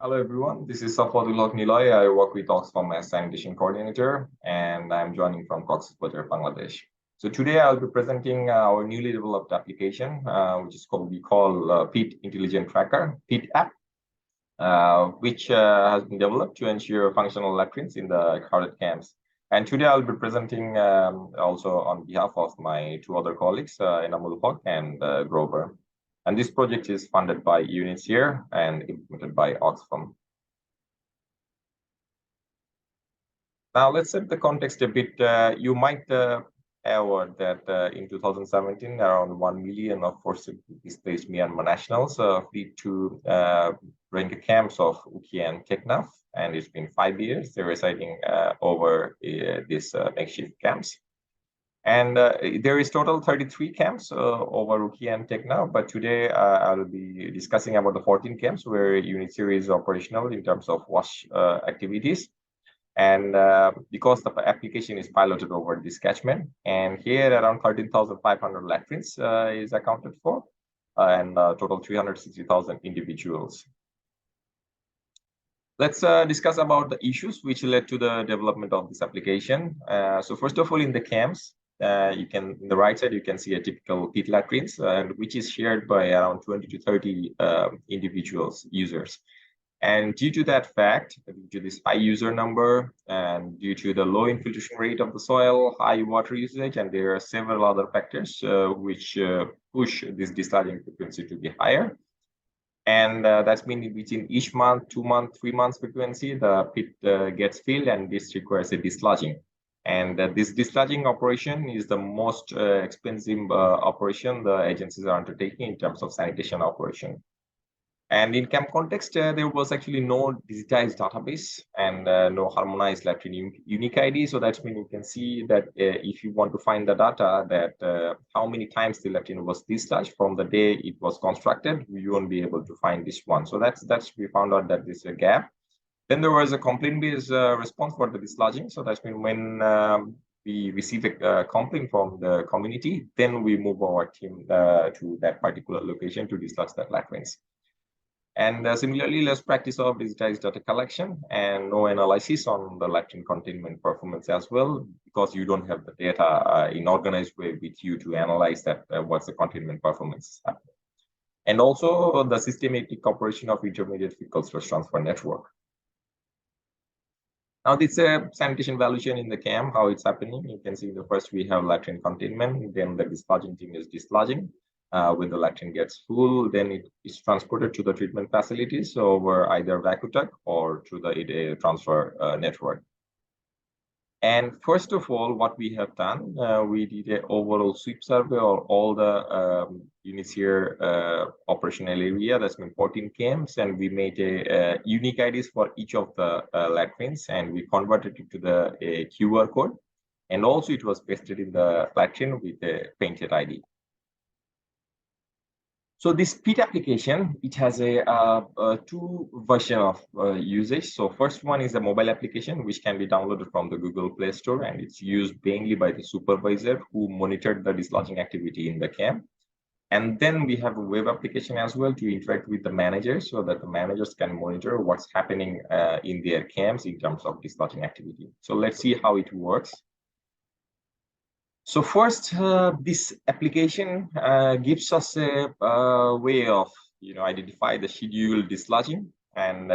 Hello everyone, this is Safwatul Niloy. I work with OXFAM as sanitation coordinator, and I'm joining from Cox's Bazar, Bangladesh. So today I'll be presenting our newly developed application, which is called PIT Intelligent Tracker, PIT app, which has been developed to ensure functional latrines in the crowded camps. And today I'll be presenting also on behalf of my two other colleagues, Enamul, Hoque, and Grover. And this project is funded by UNHCR and implemented by OXFAM. Now, let's set the context a bit. You might have heard that in 2017, around 1 million of forcibly displaced Myanmar nationals fled to Rohingya camps of Hoque and Teknaf, and it's been 5 years. They're residing over these makeshift camps. And there is total 33 camps over Hoque and Teknaf, but today I'll be discussing about the 14 camps where UNHCR is operational in terms of WASH activities. And because the application is piloted over this catchment, and here around 13,500 latrines is accounted for, and total 360,000 individuals. Let's discuss about the issues which led to the development of this application. So first of all, in the camps, you can, in the right side, you can see a typical pit latrines, which is shared by around 20 to 30 individuals, users. And due to that fact, due to this high user number and due to the low infiltration rate of the soil, high water usage, and there are several other factors which push this discharging frequency to be higher. And that's meaning within each month, 2 month, 3 months frequency, the pit gets filled, and this requires a dislodging. And this dislodging operation is the most expensive operation the agencies are undertaking in terms of sanitation operation. And in camp context, there was actually no digitized database and no harmonized latrine unique ID. So that means you can see that if you want to find the data that how many times the latrine was discharged from the day it was constructed, you won't be able to find this one. So that's we found out that there's a gap. Then there was a complaint-based response for the dislodging. So that means when we receive a complaint from the community, then we move our team to that particular location to dislodge that latrines. And similarly, less practice of digitized data collection and no analysis on the latrine containment performance as well, because you don't have the data in organized way with you to analyze that what's the containment performance happening. And also the systematic operation of intermediate fecal stress transfer network. Now, this sanitation evaluation in the camp, how it's happening. You can see the first we have latrine containment, then the dislodging team is dislodging. When the latrine gets full, then it is transported to the treatment facilities over either Vacutuck or through the transfer network. And first of all, what we have done, we did an overall sweep survey of all the units here, operational area. That's been 14 camps, and we made a unique IDs for each of the latrines, and we converted it to the QR code. And also it was pasted in the latrine with a painted ID. So this PIT application, it has a two version of usage. So first one is a mobile application, which can be downloaded from the Google Play Store, and it's used mainly by the supervisor who monitored the dislodging activity in the camp. And then we have a web application as well to interact with the managers so that the managers can monitor what's happening in their camps in terms of dislodging activity. So let's see how it works. So first, this application gives us a way of identify the scheduled dislodging, and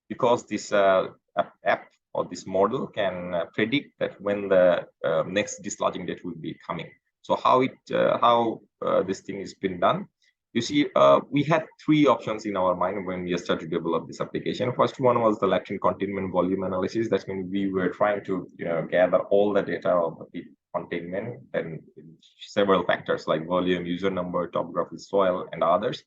because this app or this model can predict that when the next dislodging date will be coming. So how this thing has been done. You see, we had three options in our mind when we started to develop this application. First one was the latrine containment volume analysis. That means we were trying to gather all the data of the containment and several factors like volume, user number, topography, soil, and others.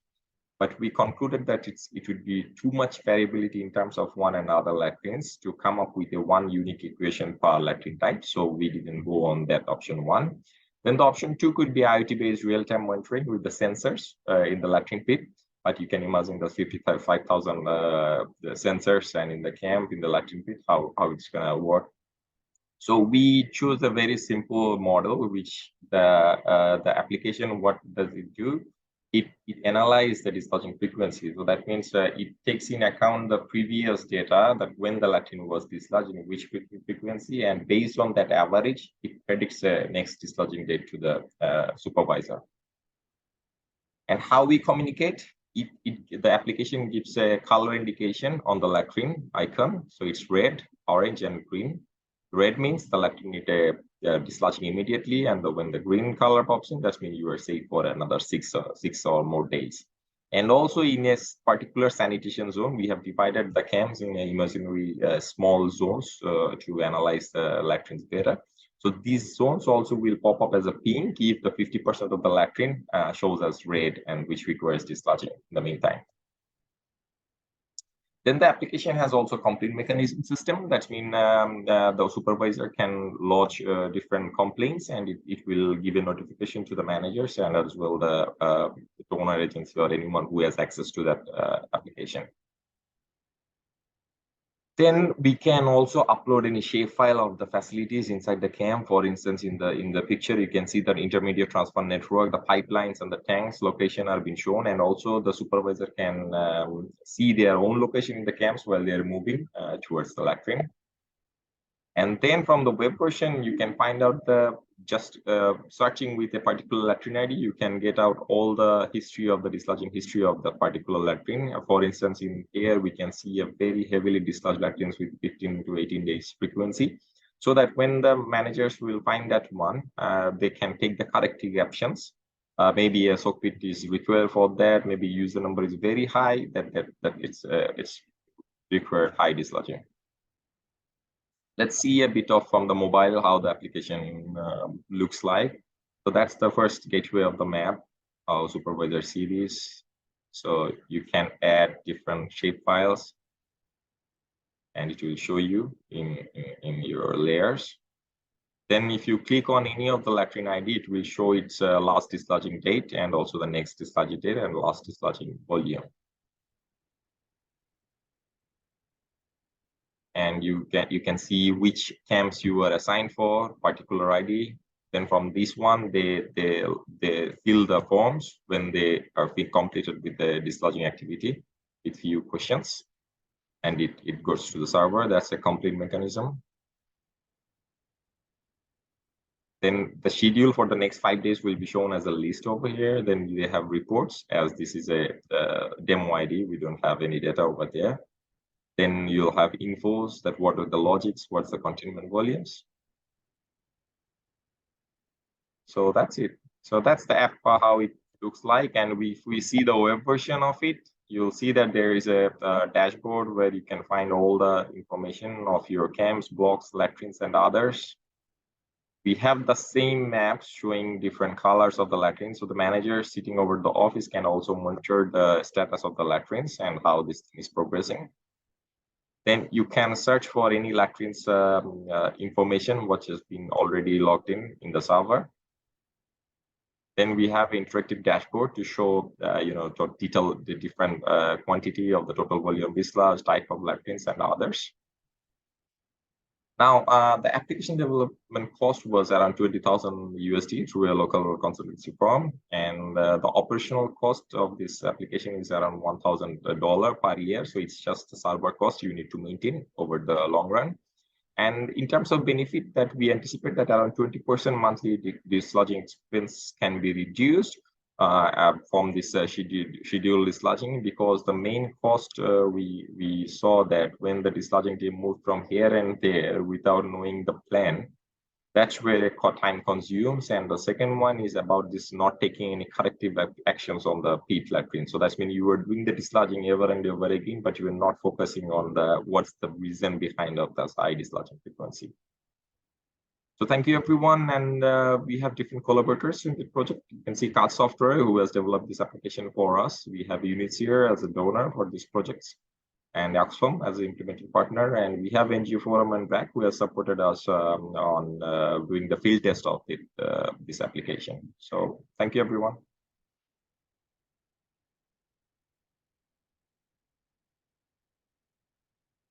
But we concluded that it would be too much variability in terms of one and other latrines to come up with a one unique equation per latrine type. So we didn't go on that option one. Then the option two could be IoT-based real-time monitoring with the sensors in the latrine pit. But you can imagine the 55,000 sensors and in the camp, in the latrine pit, how it's going to work. So we chose a very simple model, which the application, what does it do? it analyzes the dislodging frequency. So that means it takes in account the previous data that when the latrine was dislodging, which frequency, and based on that average, it predicts the next dislodging date to the supervisor. And how we communicate, the application gives a color indication on the latrine icon. So it's red, orange, and green. Red means the latrine is dislodging immediately, and when the green color pops in, that means you are safe for another six or more days. And also in a particular sanitation zone, we have divided the camps in imaginary small zones to analyze the latrines better. So these zones also will pop up as a pink if the 50% of the latrine shows as red, and which requires dislodging in the meantime. Then the application has also complaint mechanism system. That means the supervisor can lodge different complaints, and it will give a notification to the managers and as well the donor agency or anyone who has access to that application. Then we can also upload any shapefile of the facilities inside the camp. For instance, in the picture, you can see the intermediate transfer network, the pipelines and the tanks location are being shown, and also the supervisor can see their own location in the camps while they are moving towards the latrine. And then from the web version, you can find out just searching with a particular latrine ID, you can get out all the history of the dislodging history of the particular latrine. For instance, in here, we can see a very heavily dislodged latrines with 15 to 18 days frequency. So that when the managers will find that one, they can take the corrective actions. Maybe a soak pit is required for that. Maybe user number is very high, that it's required high dislodging. Let's see a bit of from the mobile how the application looks like. So that's the first gateway of the map, how supervisor see this. So you can add different shape files, and it will show you in your layers. Then if you click on any of the latrine ID, it will show its last dislodging date and also the next dislodging date and last dislodging volume. And you can see which camps you were assigned for, particular ID. Then from this one, they fill the forms when they are being completed with the dislodging activity with few questions, and it goes to the server. That's a complete mechanism. Then the schedule for the next 5 days will be shown as a list over here. Then they have reports, as this is a demo ID. We don't have any data over there. Then you'll have infos that what are the logics, what's the containment volumes. So that's it. So that's the app, how it looks like. And if we see the web version of it, you'll see that there is a dashboard where you can find all the information of your camps, blocks, latrines, and others. We have the same maps showing different colors of the latrines. So the manager sitting over the office can also monitor the status of the latrines and how this thing is progressing. Then you can search for any latrines information which has been already logged in the server. Then we have interactive dashboard to show, to detail the different quantity of the total volume dislodged, type of latrines, and others. Now, the application development cost was around 20,000 USD through a local consultancy firm, and the operational cost of this application is around $1,000 per year. So it's just the server cost you need to maintain over the long run. And in terms of benefit, that we anticipate that around 20% monthly dislodging expense can be reduced from this scheduled dislodging, because the main cost we saw that when the dislodging team moved from here and there without knowing the plan, that's where time consumes. And the second one is about this not taking any corrective actions on the pit latrine. So that's when you were doing the dislodging over and over again, but you were not focusing on what's the reason behind of that high dislodging frequency. So thank you, everyone. And we have different collaborators in the project. You can see CAD Software, who has developed this application for us. We have UNHCR as a donor for these projects, and OXFAM as an implementing partner. And we have NGO Forum and BAC, who has supported us on doing the field test of this application. So thank you, everyone.